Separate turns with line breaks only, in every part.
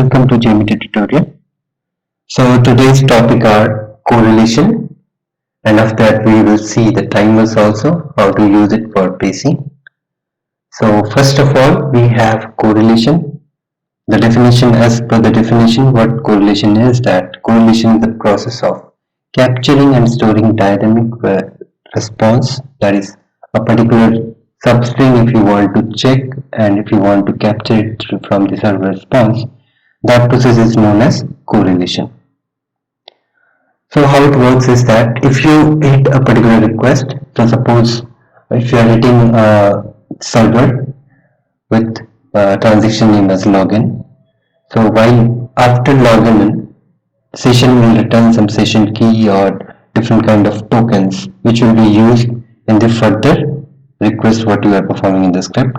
welcome to Jmeter tutorial. So today's topic are correlation, and after that we will see the timers also, how to use it for pacing. So first of all we have correlation. The definition, as per the definition, what correlation is, that correlation is the process of capturing and storing dynamic response, that is a particular substring if you want to check and if you want to capture it from the server response. That process is known as correlation. So how it works is that if you hit a particular request, so suppose if you are hitting a server with a transaction name as login, so while after login in, session will return some session key or different kind of tokens which will be used in the further request what you are performing in the script.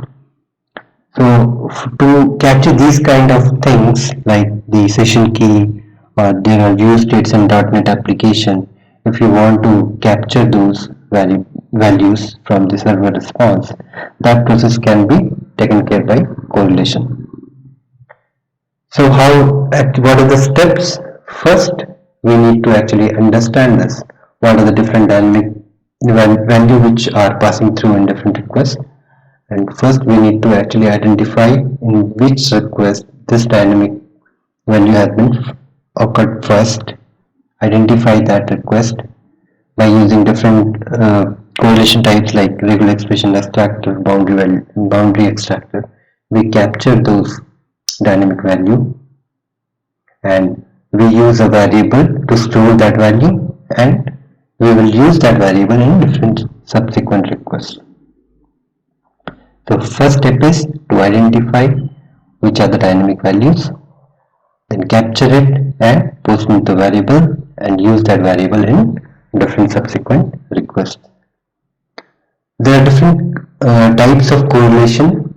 So to capture these kind of things like the session key or there are view states in .NET application, if you want to capture those values from the server response, that process can be taken care by correlation. So what are the steps? First, we need to actually understand this. What are the different dynamic value which are passing through in different requests? And first we need to actually identify in which request this dynamic value has been occurred first. Identify that request by using different correlation types like regular expression extractor, boundary extractor. We capture those dynamic value and we use a variable to store that value, and we will use that variable in different subsequent requests. So first step is to identify which are the dynamic values, then capture it and post into the variable and use that variable in different subsequent requests. There are different types of correlation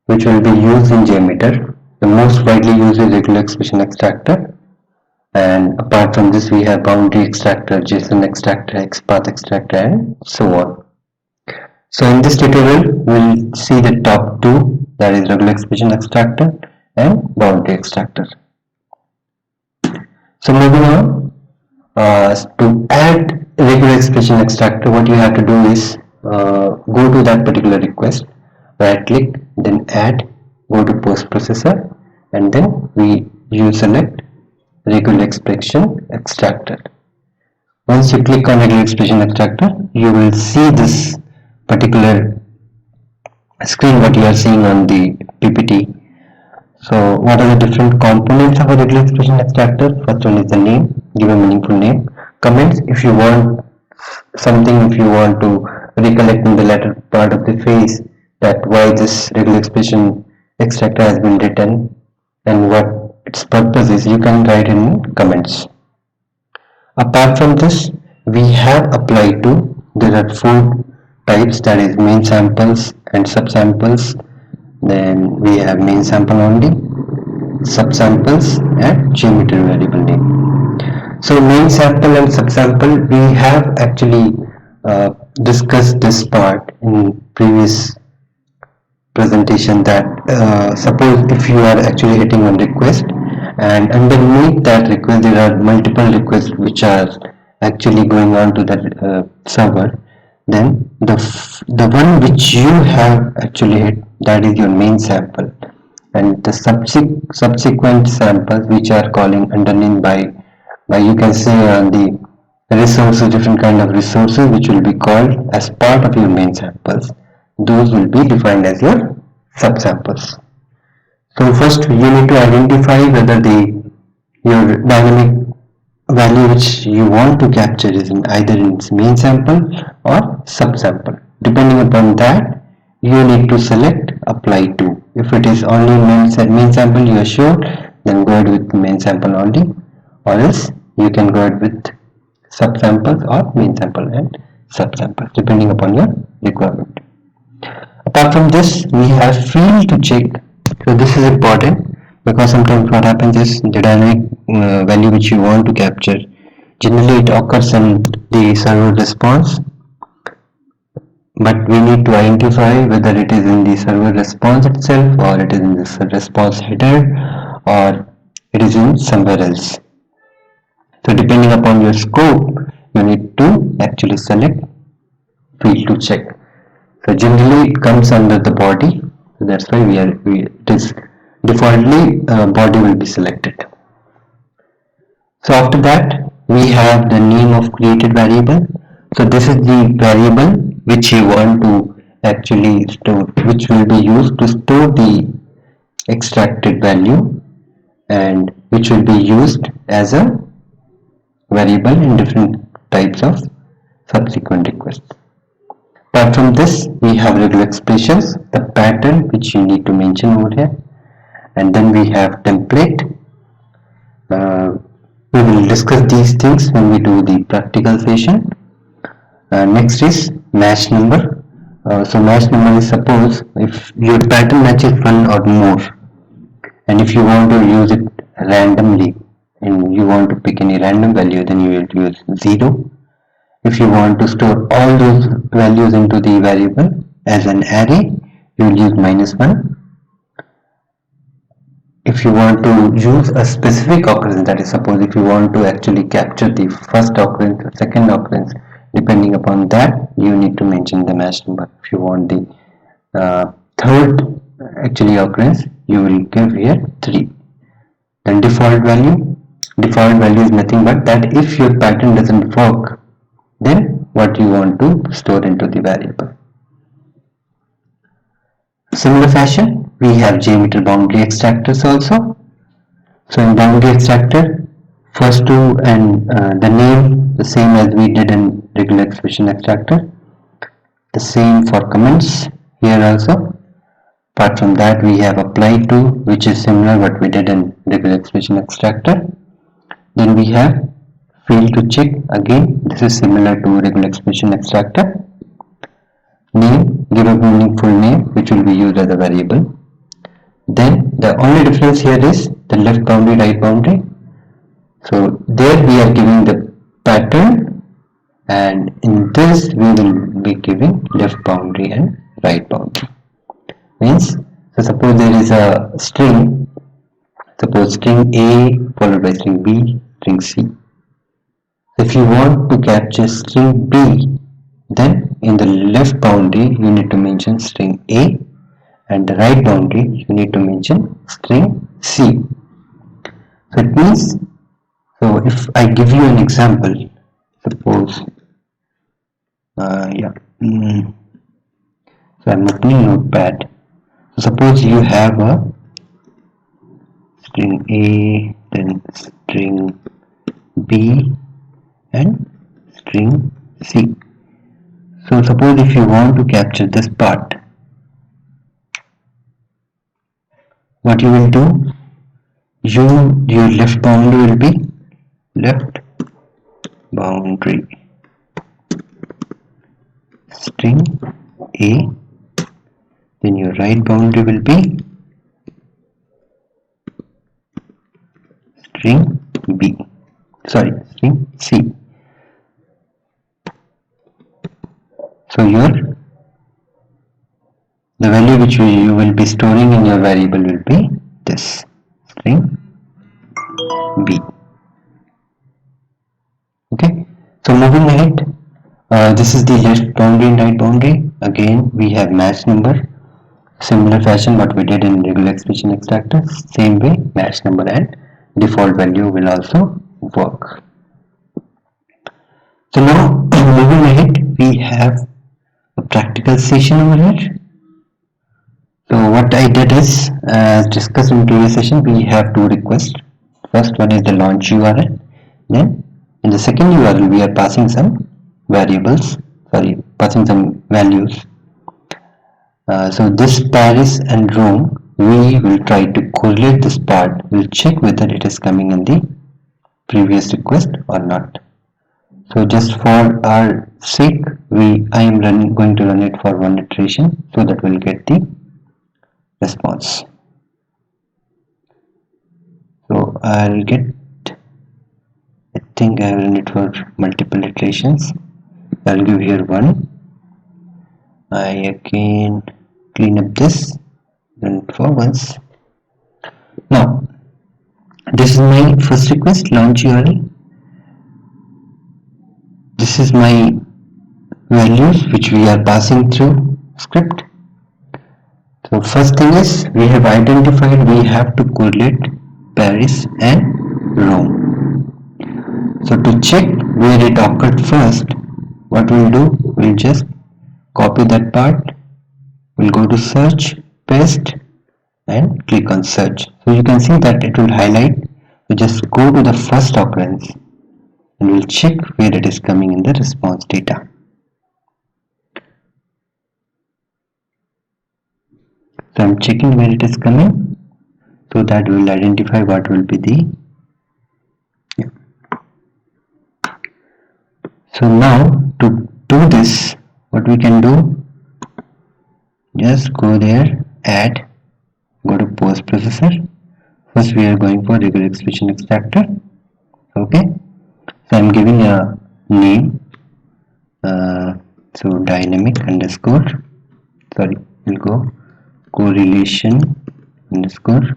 which will be used in Jmeter. The most widely used is regular expression extractor, and apart from this we have boundary extractor, JSON extractor, XPath extractor, and so on. So in this tutorial we'll see the top two, that is regular expression extractor and boundary extractor. So moving on, to add regular expression extractor, what you have to do is go to that particular request, right click, then add, go to post processor, and then you select regular expression extractor. Once you click on regular expression extractor, you will see this particular screen what you are seeing on the PPT. So what are the different components of a regular expression extractor? First one is the name, give a meaningful name. Comments, if you want something, if you want to recollect in the latter part of the phrase that why this regular expression extractor has been written and what its purpose is, you can write in comments. Apart from this, we have applied to, there are four types, that is main samples and subsamples. Then we have main sample only, subsamples, and Jmeter variable name. So main sample and subsample, we have actually discussed this part in previous presentation, that suppose if you are actually hitting one request and underneath that request there are multiple requests which are actually going on to that server, then the one which you have actually hit, that is your main sample, and the subsequent samples which are calling underneath by you can say on the resources, different kind of resources which will be called as part of your main samples, those will be defined as your subsamples. So first you need to identify whether your dynamic value which you want to capture is either in its main sample or subsample. Depending upon that, you need to select apply to. If it is only main sample you are sure, then go ahead with main sample only, or else you can go ahead with subsamples or main sample and subsamples depending upon your requirement. Apart from this, we have field to check. So this is important because sometimes what happens is the dynamic value which you want to capture, generally it occurs in the server response, but we need to identify whether it is in the server response itself, or it is in the response header, or it is in somewhere else. So depending upon your scope, you need to actually select field to check. So generally it comes under the body, so that's why it is defaultly body will be selected. So after that we have the name of created variable. So this is the variable which you want to actually store, which will be used to store the extracted value and which will be used as a variable in different types of subsequent requests. Apart from this, we have regular expressions, the pattern which you need to mention over here, and then we have template. We will discuss these things when we do the practical session. Next is match number. So match number is, suppose if your pattern matches one or more, and if you want to use it randomly and you want to pick any random value, then you will use 0. If you want to store all those values into the variable as an array, you will use -1. If you want to use a specific occurrence, that is, suppose if you want to actually capture the first occurrence or second occurrence, depending upon that, you need to mention the match number. If you want the third actually occurrence, you will give here 3. Then default value is nothing but that if your pattern doesn't work, then what you want to store into the variable. Similar fashion, we have Jmeter boundary extractors also. So in boundary extractor, first two and the name the same as we did in regular expression extractor. The same for comments here also. Apart from that, we have apply to, which is similar what we did in regular expression extractor. Then we have field to check, again this is similar to regular expression extractor. Name, give a meaningful name which will be used as a variable. Then the only difference here is the left boundary, right boundary. So there we are giving the pattern, and in this we will be giving left boundary and right boundary. Means, so suppose there is a string, suppose string A followed by string B, string C. If you want to capture string B, then in the left boundary you need to mention string A, and the right boundary you need to mention string C. So it means, so if I give you an example, suppose so I'm opening notepad. So suppose you have a string A, then string B and string C. So suppose if you want to capture this part, what you will do, your left boundary will be left boundary string A, then your right boundary will be string C. So the value which you will be storing in your variable will be this string B. Okay, so moving ahead, this is the left boundary and right boundary. Again we have match number, similar fashion what we did in regular expression extractor. Same way, match number and default value will also work. So now moving ahead, we have a practical session over here. So what I did is, as discussed in previous session, we have two requests. First one is the launch URL. Then in the second URL we are passing some variables, passing some values. So this Paris and Rome, we will try to correlate this part. We'll check whether it is coming in the previous request or not. So just for our sake, I am going to run it for one iteration so that we'll get the response. So I'll get, I think I will run it for multiple iterations. I'll give here 1. I again clean up this, run it for once. Now This is my first request, launch URL. This is my values which we are passing through script. So first thing is we have identified we have to correlate Paris and Rome. So to check where it occurred first, what we'll do, we'll just copy that part, we'll go to search, paste and click on search. So you can see that it will highlight. We just go to the first occurrence and we'll check where it is coming in the response data. So I'm checking where it is coming, so that we will identify what will be the So now to do this, what we can do, just go there, add, go to post processor. First we are going for regular expression extractor. Okay, so I'm giving a name, so dynamic underscore, sorry, we'll go correlation underscore,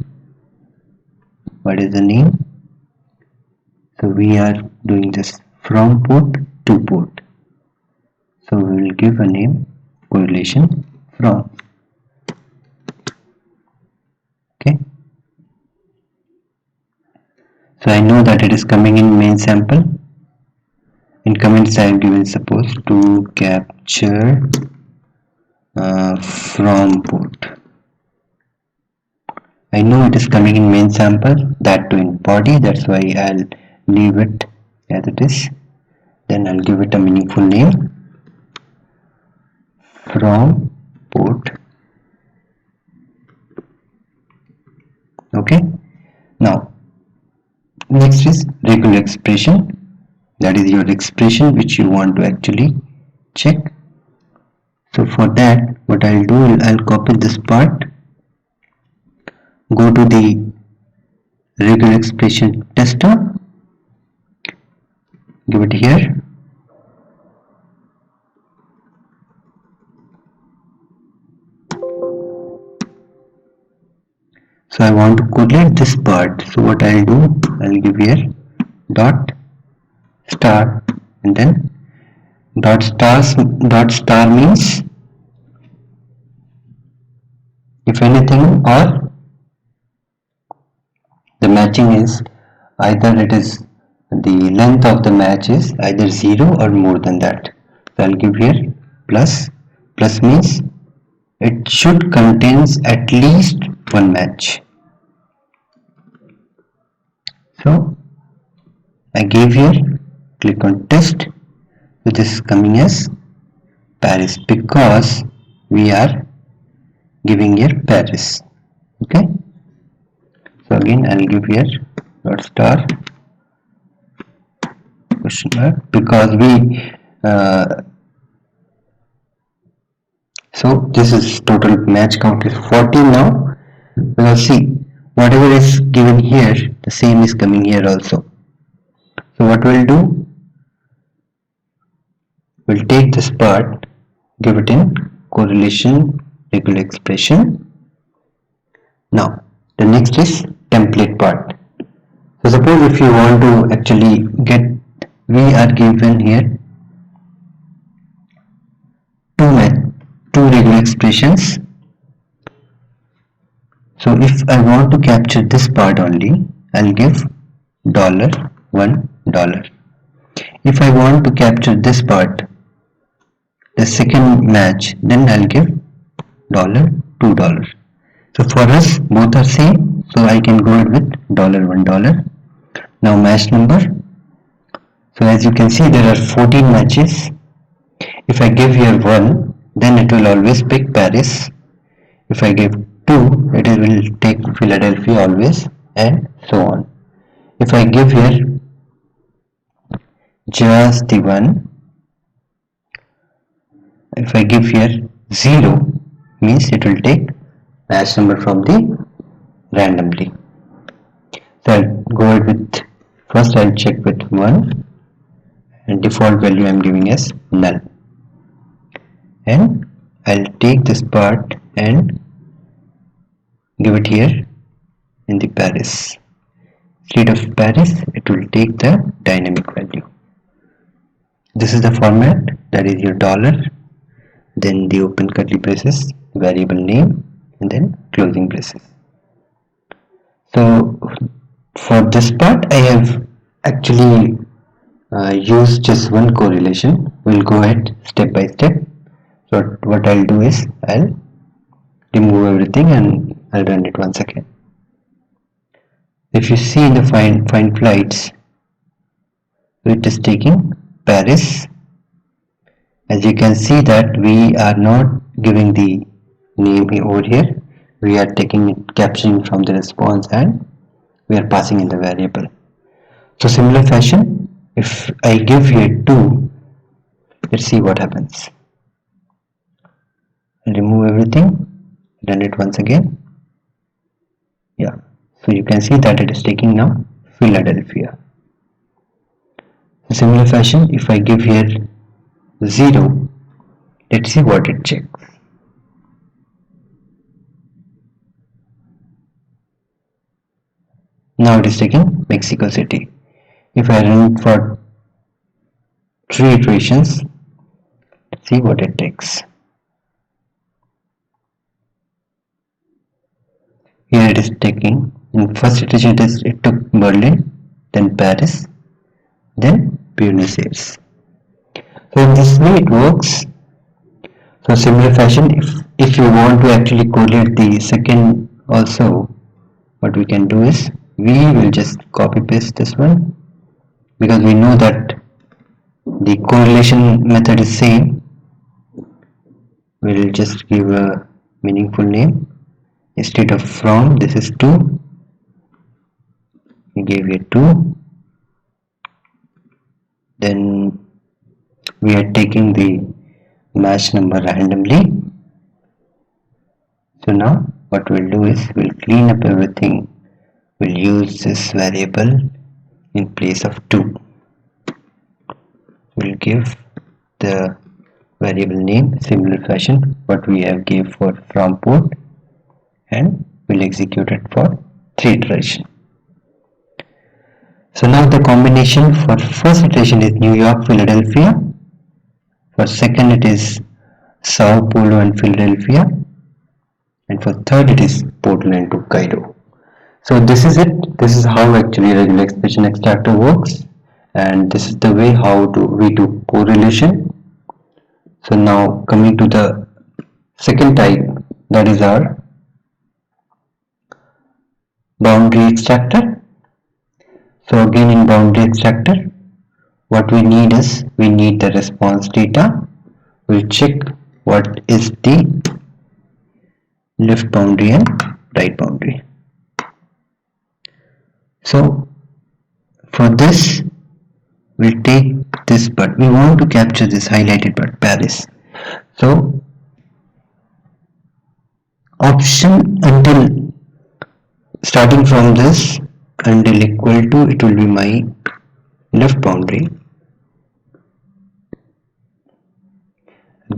what is the name? So we are doing this from port to port, so we will give a name correlation from. Okay, so I know that it is coming in main sample. In comments I have given suppose to capture from port. I know it is coming in main sample, that too in body, that's why I'll leave it as it is. Then I'll give it a meaningful name, from port. Okay, now next is regular expression, that is your expression which you want to actually check. So for that what I'll do, I'll copy this part, go to the regular expression tester, give it here, so I want to correlate this part. So what I'll do, I'll give here dot star and then dot star means if anything, or the matching is either it is the length of the match is either 0 or more than that. So I'll give here plus. Plus means it should contains at least one match. So I gave here, click on test, so this is coming as Paris because we are giving here Paris. Okay, so again I'll give here dot star question mark because we so this is total match count is 14 now, because see whatever is given here the same is coming here also. So what we'll do, we'll take this part, give it in correlation regular expression. Now the next is template part. So suppose if you want to actually get, we are given here two regular expressions. So if I want to capture this part only, I'll give $1. If I want to capture this part, the second match, then I'll give $2. So for us both are same, so I can go with $1. Now match number. So as you can see there are 14 matches. If I give here 1, then it will always pick Paris. If I give 2, it will take Philadelphia always, and so on. If I give here just the 1, if I give here 0, means it will take match number from the randomly. So I'll go ahead with, first I'll check with 1 and default value I'm giving as null, and I'll take this part and give it here in the Paris. Instead of Paris, it will take the dynamic value. This is the format, that is your dollar, then the open curly braces, variable name, and then closing braces. So for this part, I have actually used just one correlation. We'll go ahead step by step. So what I'll do is I'll remove everything and I'll run it once again. If you see in the find flights, it is taking Paris. As you can see that we are not giving the name over here. We are taking it, capturing from the response, and we are passing in the variable. So similar fashion, if I give here 2, let's see what happens. I'll remove everything, run it once again. Yeah, so you can see that it is taking now Philadelphia. In similar fashion, if I give here 0, let's see what it checks. Now it is taking Mexico City. If I run it for 3 iterations, let's see what it takes. Here it is taking, in first iteration it took Berlin, then Paris, then Buenos Aires. So in this way it works. So similar fashion, if you want to actually correlate the second also, what we can do is we will just copy paste this one, because we know that the correlation method is same. We will just give a meaningful name. Instead of from, this is 2, we gave it 2, then we are taking the match number randomly. So now what we'll do is we'll clean up everything. We'll use this variable in place of 2. We'll give the variable name similar fashion what we have gave for from port, and we'll execute it for 3 iterations. So now the combination for first iteration is New York, Philadelphia. For second it is Sao Paulo and Philadelphia, and for third it is Portland to Cairo. So this is it. This is how actually regular expression extractor works, and this is the way how we do correlation. So now coming to the second type, that is our boundary extractor. So again in boundary extractor, what we need is we need the response data. We'll check what is the left boundary and right boundary. So for this we'll take this, but we want to capture this highlighted part, Paris. So option until starting from this until equal to, it will be my left boundary.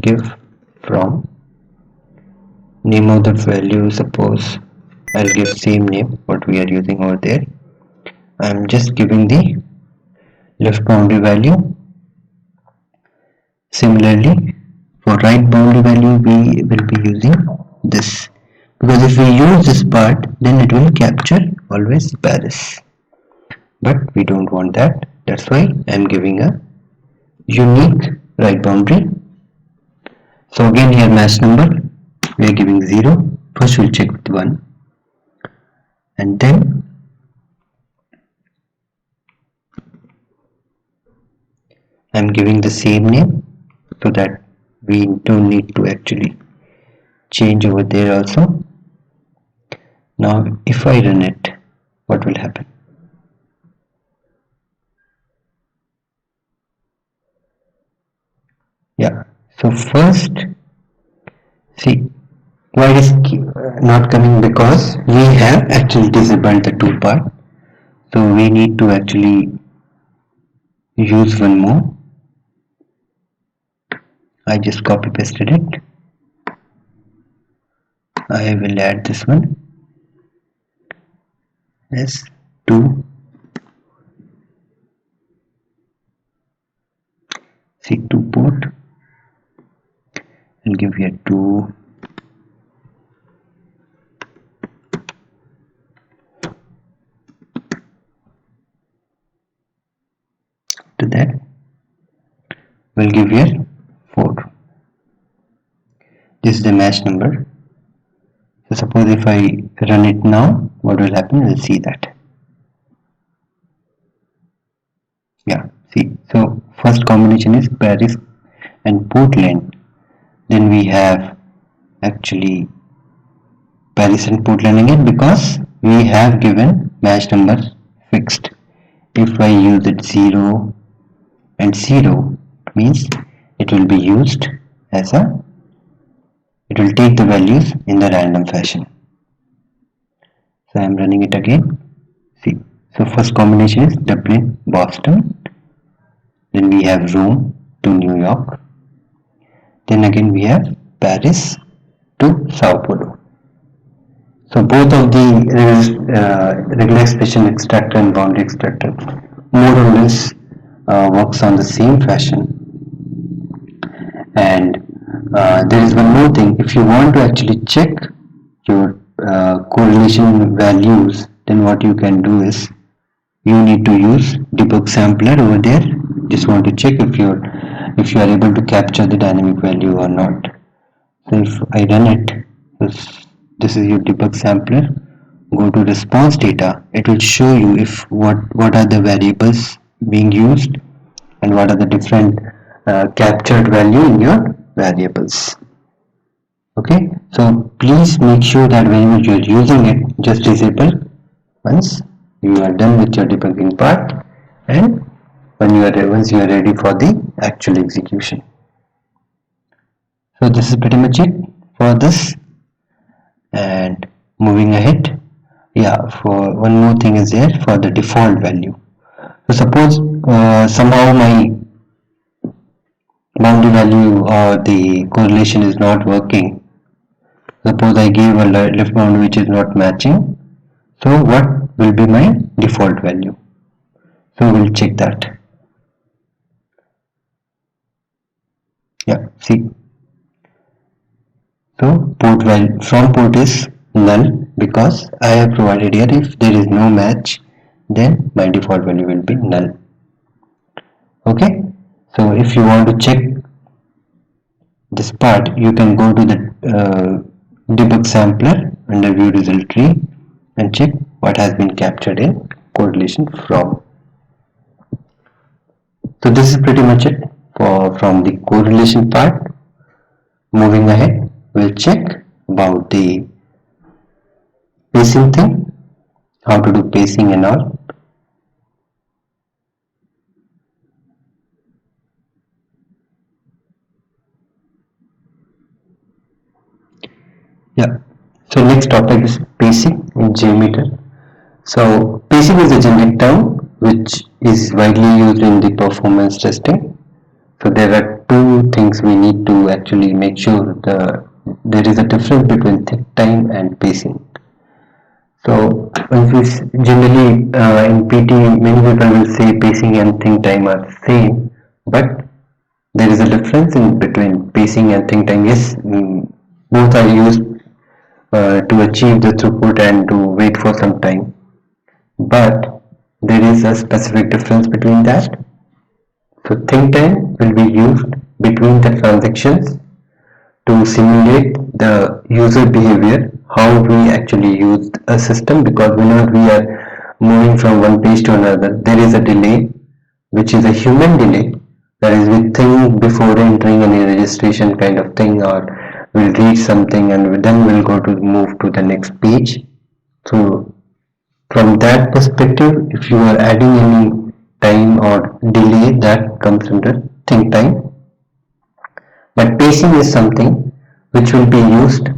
Give from name of the value, suppose I'll give same name what we are using over there. I'm just giving the left boundary value. Similarly for right boundary value we will be using this, because if we use this part then it will capture always Paris, but we don't want that. That's why I'm giving a unique right boundary. So again here match number we are giving 0. First we'll check with 1, and then I'm giving the same name so that we don't need to actually change over there also. Now if I run it, what will happen? Yeah, so first see why it is not coming, because we have actually disabled the 2 part. So we need to actually use one more. I just copy pasted it. I will add this one as 2 input. I'll give here 2. To that we'll give here 4. This is the match number. So suppose if I run it now, what will happen? We'll see that. Yeah, see. So first combination is Paris and Portland. Then we have actually Paris and Portland again, because we have given match number fixed. If I use it 0 and 0, means it will be used as it will take the values in the random fashion. So I am running it again. See, so first combination is Dublin, Boston. Then we have Rome to New York. Then again we have Paris to Sao Paulo. So both of the regular expression extractor and boundary extractor more or less works on the same fashion. And there is one more thing. If you want to actually check your correlation values, then what you can do is you need to use debug sampler over there. Just want to check if you are able to capture the dynamic value or not. So if I run it, this is your debug sampler. Go to response data. It will show you if what are the variables being used and what are the different captured value in your variables. Okay, so please make sure that when you are using it, just disable once you are done with your debugging part, and once you are ready for the actual execution. So this is pretty much it for this. And moving ahead, yeah, for one more thing is there for the default value. So suppose somehow my boundary value or the correlation is not working. Suppose I gave a left boundary which is not matching. So what will be my default value? So we'll check that. Yeah, see. So port value from port is null, because I have provided here if there is no match, then my default value will be null. Okay, so if you want to check this part, you can go to the debug sampler under view result tree and check what has been captured in correlation from. So this is pretty much it from the correlation part. Moving ahead, we'll check about the pacing thing, how to do pacing and all. Yeah, so next topic is pacing in Jmeter. So pacing is a generic term which is widely used in the performance testing. So there are two things we need to actually make sure there is a difference between thick time and pacing. So generally in PT, many people will say pacing and think time are same, but there is a difference in between pacing and think time. Yes, both are used to achieve the throughput and to wait for some time, but there is a specific difference between that. So think time will be used between the transactions to simulate the user behavior, how we actually use a system, because whenever we are moving from one page to another, there is a delay, which is a human delay, that is we think before entering any registration kind of thing, or we'll read something and then we'll go to move to the next page. So from that perspective, if you are adding any time or delay, that comes under think time. But pacing is something which will be used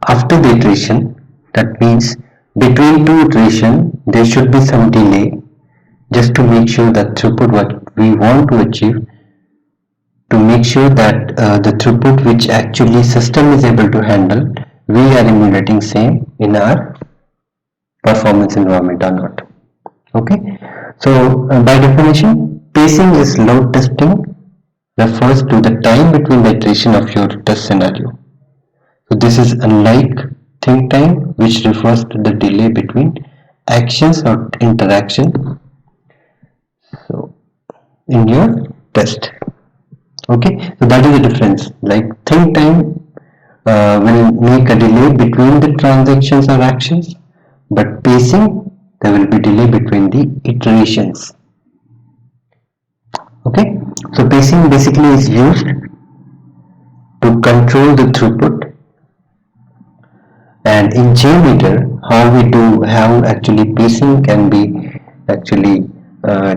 after the iteration. That means between two iterations there should be some delay, just to make sure that throughput what we want to achieve, to make sure that the throughput which actually system is able to handle, we are emulating same in our performance environment or not. Okay, so by definition, pacing is load testing refers to the time between the iteration of your test scenario. So this is unlike think time, which refers to the delay between actions or interaction so in your test. Okay, so that is the difference. Like think time will make a delay between the transactions or actions, but pacing there will be delay between the iterations. Okay, so pacing basically is used to control the throughput, and in Jmeter how actually pacing can be actually uh,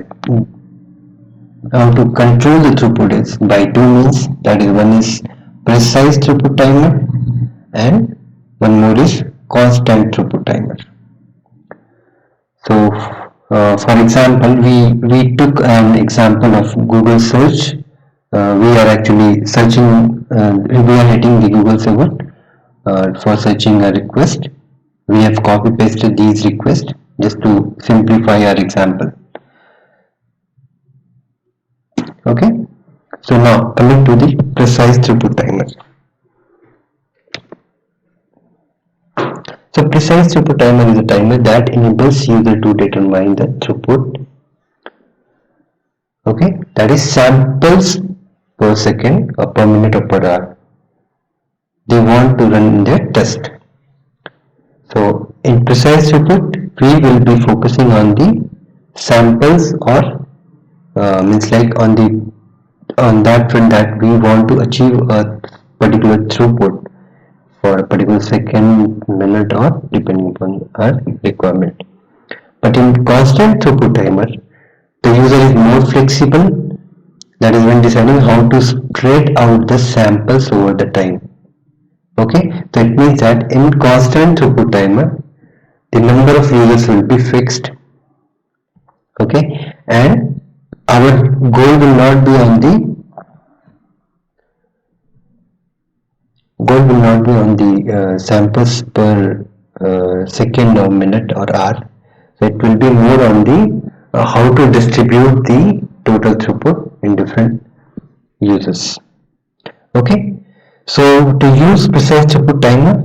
how to control the throughput is by two means, that is one is precise throughput timer and one more is constant throughput timer. So for example, we took an example of Google search. We are actually searching, we are hitting the Google server for searching a request. We have copy pasted these requests just to simplify our example. Okay, so now coming to the precise throughput timer. So precise throughput timer is a timer that enables user to determine the throughput, okay, that is samples per second or per minute or per hour they want to run in their test. So in precise throughput we will be focusing on the samples or means like on that front that we want to achieve a particular throughput for a particular second, minute or depending upon our requirement. But in constant throughput timer, the user is more flexible, that is when deciding how to spread out the samples over the time. Okay, so it means that in constant throughput timer, the number of users will be fixed. Okay, and our goal will not be on the samples per second or minute or hour. So it will be more on the how to distribute the total throughput in different users. Okay, so to use precise throughput timer,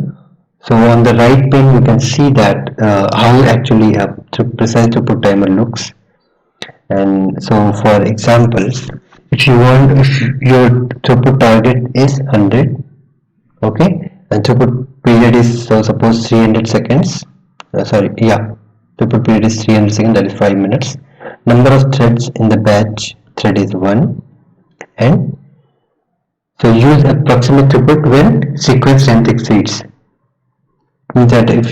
so on the right pane you can see that how actually a precise throughput timer looks. And so for examples, if your throughput target is 100, okay, and throughput period is suppose 300 seconds, throughput period is 300 seconds, that is 5 minutes. Number of threads in the batch thread is 1, and so use approximate throughput when sequence length exceeds. Means that if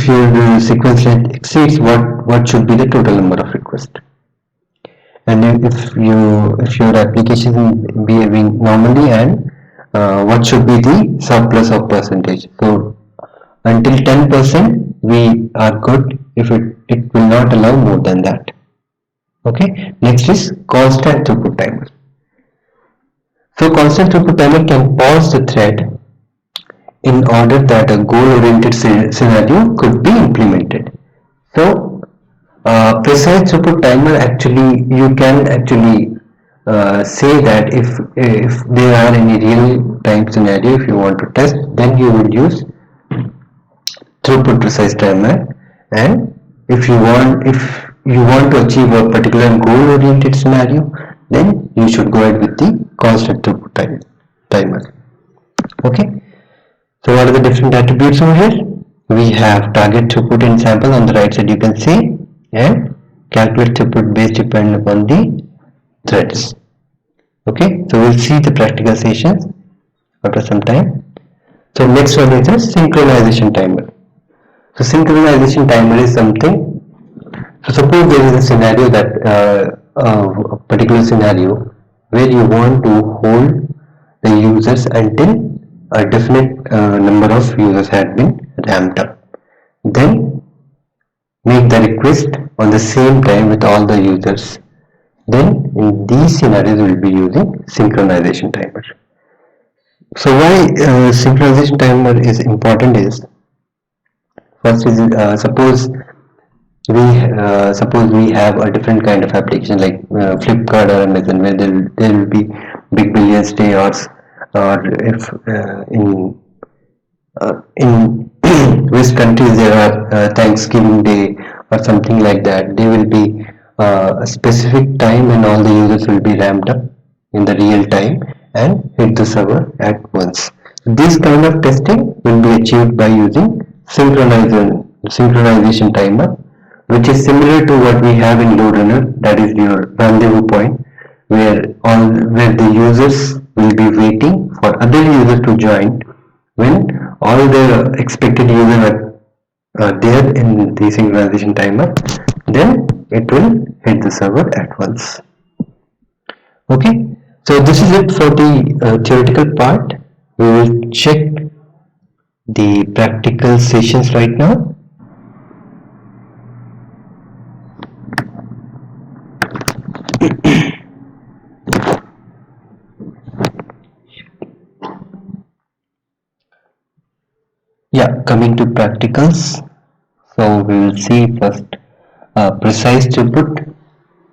your sequence length exceeds, what should be the total number of requests, and if your application is behaving normally, and what should be the surplus of percentage. So until 10% we are good, if it will not allow more than that. Okay, next is constant throughput timer. So constant throughput timer can pause the thread in order that a goal-oriented scenario could be implemented. So precise throughput timer, actually you can actually say that if there are any real time scenario, if you want to test, then you will use throughput precise timer. And if you want to achieve a particular goal oriented scenario, then you should go ahead with the constant throughput timer. Okay, so what are the different attributes over here? We have target throughput in sample on the right side, you can see, and calculate throughput based depending upon the threads. Okay, so we'll see the practical sessions after some time. So next one is the synchronization timer. So synchronization timer is something, so suppose there is a scenario that a particular scenario where you want to hold the users until a definite number of users had been ramped up. Then make the request on the same time with all the users. Then in these scenarios we will be using synchronization timer. So why synchronization timer is important is, first is suppose we suppose we have a different kind of application like Flipkart or Amazon, where there will be big billions day, or if in West countries there are Thanksgiving Day or something like that. There will be a specific time when all the users will be ramped up in the real time and hit the server at once. This kind of testing will be achieved by using synchronization timer, which is similar to what we have in load runner, that is your rendezvous point, where the users will be waiting for other users to join. When all the expected users are there in the synchronization timer, then it will hit the server at once. Okay, so this is it for the theoretical part. We will check the practical sessions right now. Yeah, coming to practicals. So we will see first precise throughput,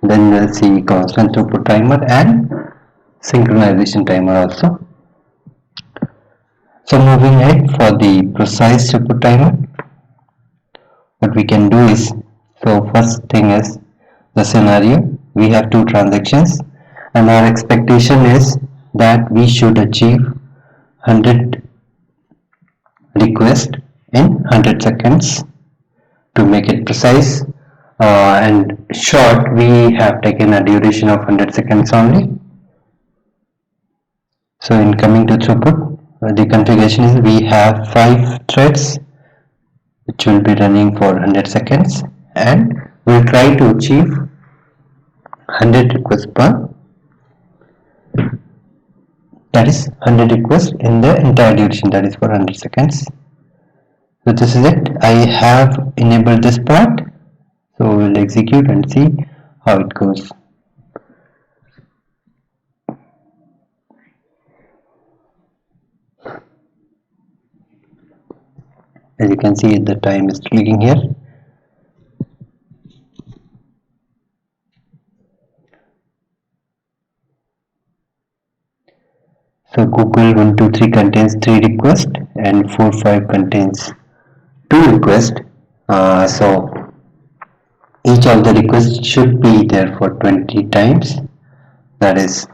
then we'll see constant throughput timer and synchronization timer also. So moving ahead, for the precise throughput timer, what we can do is, so first thing is the scenario. We have two transactions and our expectation is that we should achieve 100 requests in 100 seconds. To make it precise and short, we have taken a duration of 100 seconds only. So in coming to throughput, the configuration is we have 5 threads which will be running for 100 seconds and we'll try to achieve 100 requests per, that is 100 requests in the entire duration, that is for 100 seconds. So this is it. I have enabled this part, so we'll execute and see how it goes. As you can see, the time is clicking here. So Google 123 contains 3 requests and 45 contains 2 requests. So each of the requests should be there for 20 times. That is,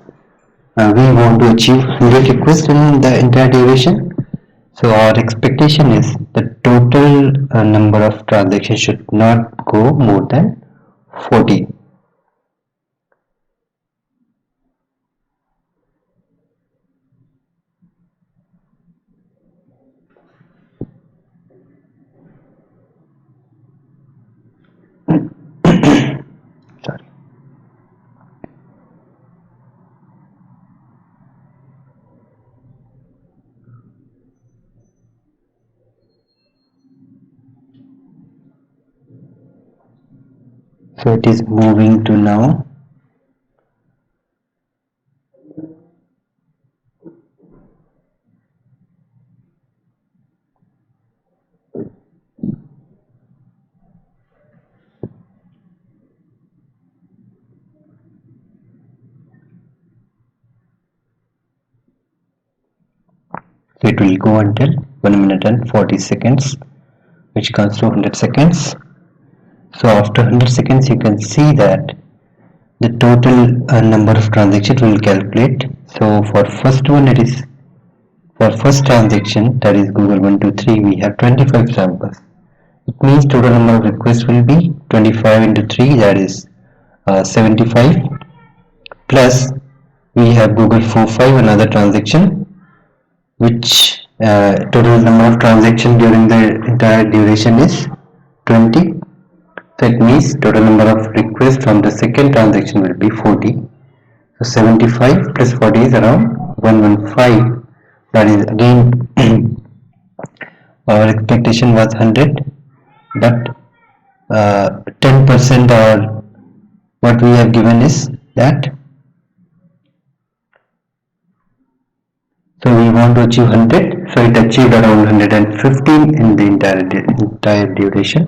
we want to achieve 100 requests in the entire duration. So our expectation is the total number of transactions should not go more than 40. Sorry. So it is moving to now. So it will go until 1 minute and 40 seconds, which comes to 100 seconds. So after 100 seconds, you can see that the total number of transactions will calculate. So for first one, it is for first transaction, that is Google 123, we have 25 samples. It means total number of requests will be 25 into 3, that is 75, plus we have Google 45, another transaction, which total number of transactions during the entire duration is 20. That means total number of requests from the second transaction will be 40. So 75 plus 40 is around 115. That is again our expectation was 100, but 10% or what we have given is that. So we want to achieve 100. So it achieved around 115 in the entire duration.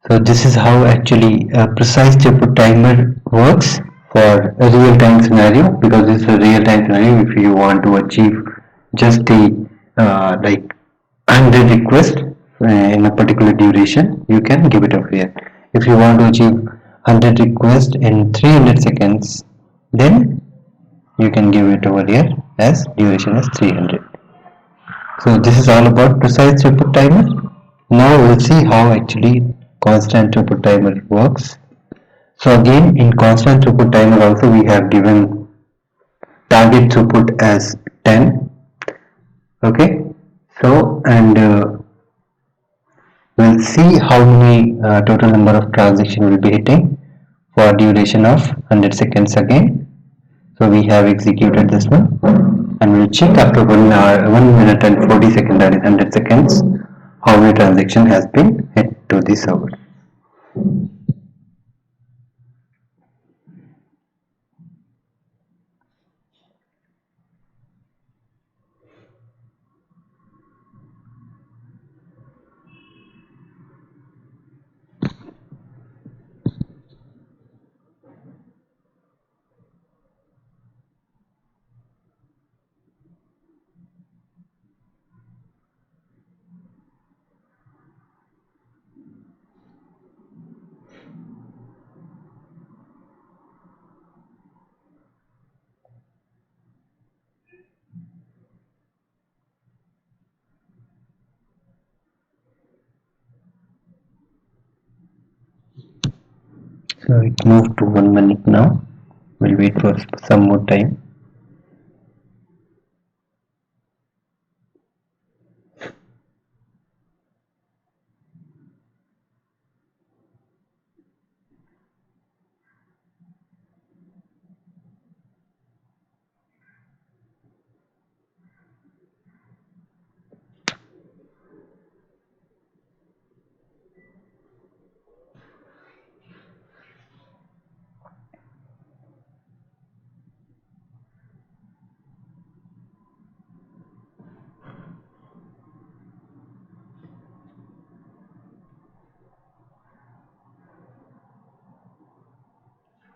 So this is how actually a precise throughput timer works for a real-time scenario, because this is a real-time scenario. If you want to achieve just the like 100 requests in a particular duration, you can give it over here. If you want to achieve 100 requests in 300 seconds, then you can give it over here as duration as 300. So this is all about precise throughput timer. Now we'll see how actually constant throughput timer works. So again, in constant throughput timer also we have given target throughput as 10. Okay. So and we'll see how many total number of transactions will be hitting for duration of 100 seconds again. So we have executed this one, and we'll check after 1 hour, 1 minute and 40 seconds, that is 100 seconds, how many transaction has been hit to the server. So it moved to 1 minute now. We'll wait for some more time.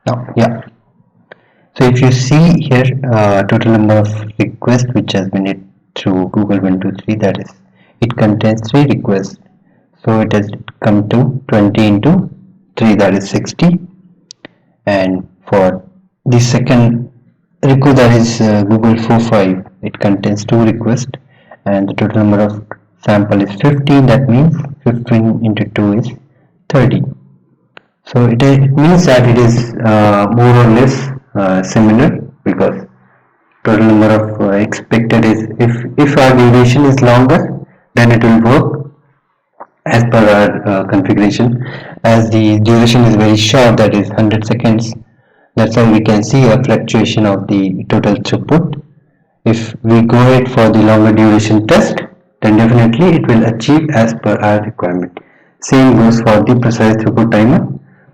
Now, yeah. So if you see here, total number of requests which has been hit through Google 123, that is, it contains 3 requests. So it has come to 20 into 3, that is 60. And for the second request, that is Google 45, it contains 2 requests, and the total number of sample is 15. That means 15 into 2 is 30. So it means that it is more or less similar, because total number of expected is, if our duration is longer, then it will work as per our configuration. As the duration is very short, that is 100 seconds, that's why we can see a fluctuation of the total throughput. If we go ahead for the longer duration test, then definitely it will achieve as per our requirement. Same goes for the precise throughput timer,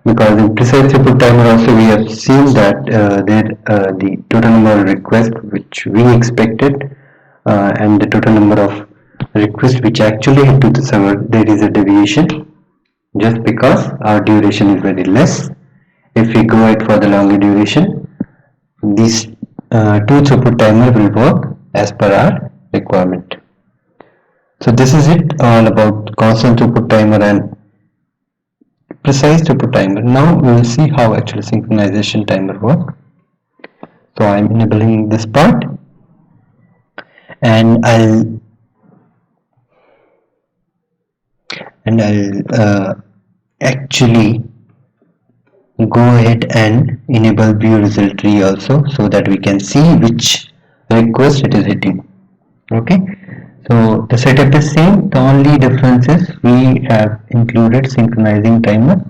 because in precise throughput timer also we have seen that the total number of requests which we expected and the total number of requests which actually hit to the server, there is a deviation, just because our duration is very less. If we go ahead for the longer duration, these two throughput timer will work as per our requirement. So this is it all about constant throughput timer and precise throughput timer. Now we will see how actually synchronization timer work. So I am enabling this part, and I'll actually go ahead and enable view result tree also, so that we can see which request it is hitting. Okay, so the setup is same, the only difference is we have included synchronizing timer,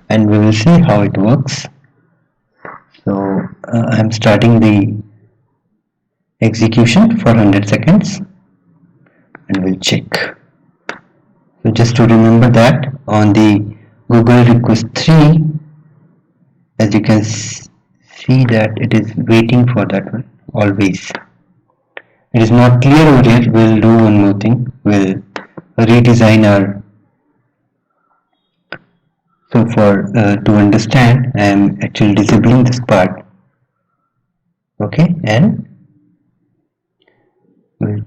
and we will see how it works. So I'm starting the execution for 100 seconds, and we'll check. So just to remember that on the Google request 3, as you can see that it is waiting for that one always. It is not clear over here. We'll do one more thing. We'll redesign our So for to understand, I am actually disabling this part. Okay, and we'll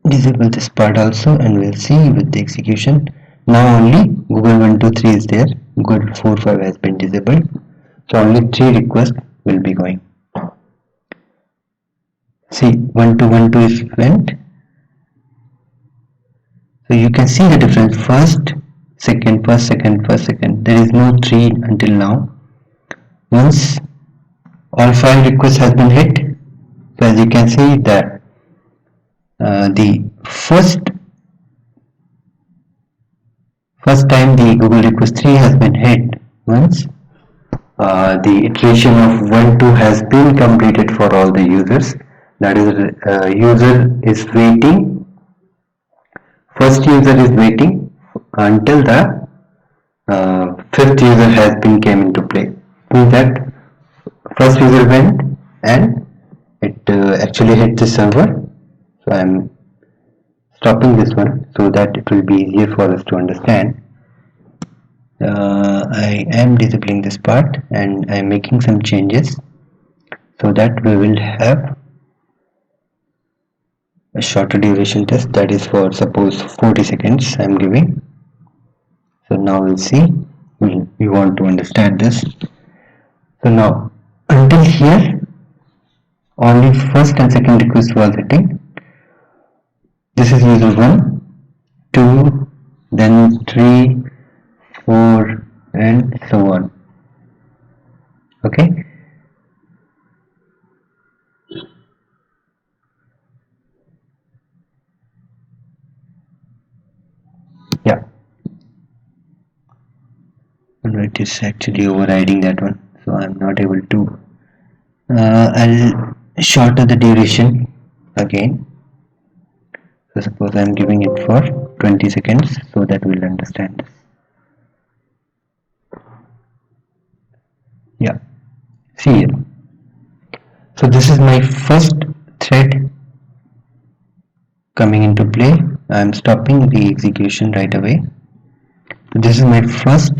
disable this part also, and we'll see with the execution. Now only Google 123 is there. Google 45 has been disabled. So only 3 requests will be going. See, 1212 is went. So you can see the difference. First, second, first, second, first, second. There is no 3 until now. Once all 5 requests has been hit, so as you can see that the first time the Google request 3 has been hit, once the iteration of 1 2 has been completed for all the users. That is, user is waiting. First user is waiting until the fifth user has been came into play. Means that first user went and it actually hit the server. So I am stopping this one so that it will be easier for us to understand. I am disabling this part and I am making some changes so that we will have a shorter duration test, that is for suppose 40 seconds I am giving. So now we'll see, we want to understand this. So now until here only first and second request was hitting. This is user 1, 2, then 3, 4 and so on. Okay. Yeah. No, it is actually overriding that one, so I'm not able to. I'll shorten the duration again. So suppose I'm giving it for 20 seconds so that we'll understand this. Yeah, see here. So this is my first thread coming into play. I'm stopping the execution right away. This is my first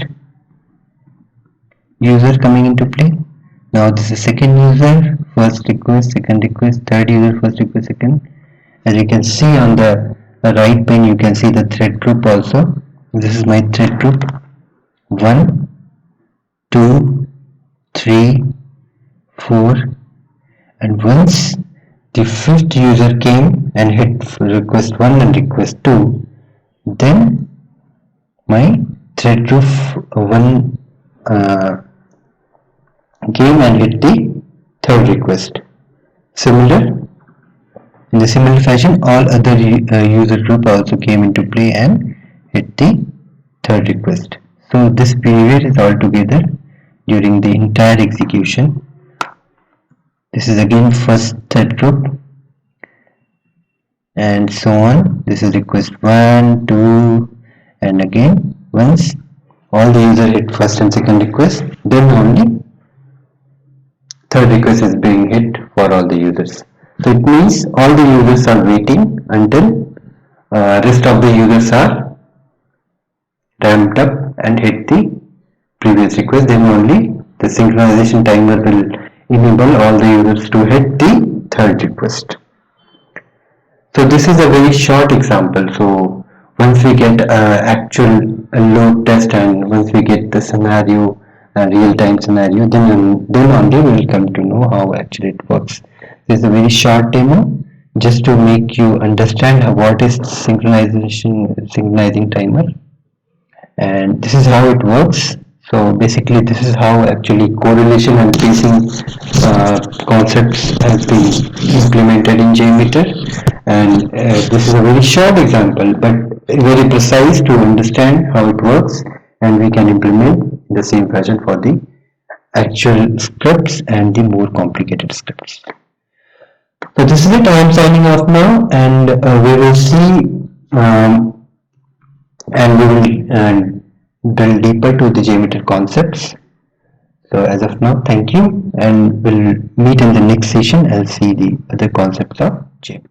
user coming into play. Now this is second user, first request, second request, third user, first request, second. As you can see on the right pane, you can see the thread group also. This is my thread group. 1, 2, 3, 4, and once the fifth user came and hit request 1 and request 2, then my thread group 1 came and hit the third request. In the similar fashion, all other user group also came into play and hit the third request. So this behavior is all together during the entire execution. This is again first thread group and so on. This is request 1, 2, and again once all the user hit first and second request, then only third request is being hit for all the users. So it means all the users are waiting until rest of the users are ramped up and hit the previous request. Then only the synchronization timer will enable all the users to hit the third request. So this is a very short example. So once we get actual load test and once we get the scenario, real-time scenario, then only we will come to know how actually it works. This is a very short demo just to make you understand what is synchronizing timer, and this is how it works. So basically this is how actually correlation and pacing concepts have been implemented in Jmeter, and this is a very short example but very precise to understand how it works, and we can implement the same fashion for the actual scripts and the more complicated scripts. So this is it. I am signing off now, and we will see and we will delve deeper to the Jmeter concepts. So as of now, thank you, and we'll meet in the next session and see the other concepts of Jmeter.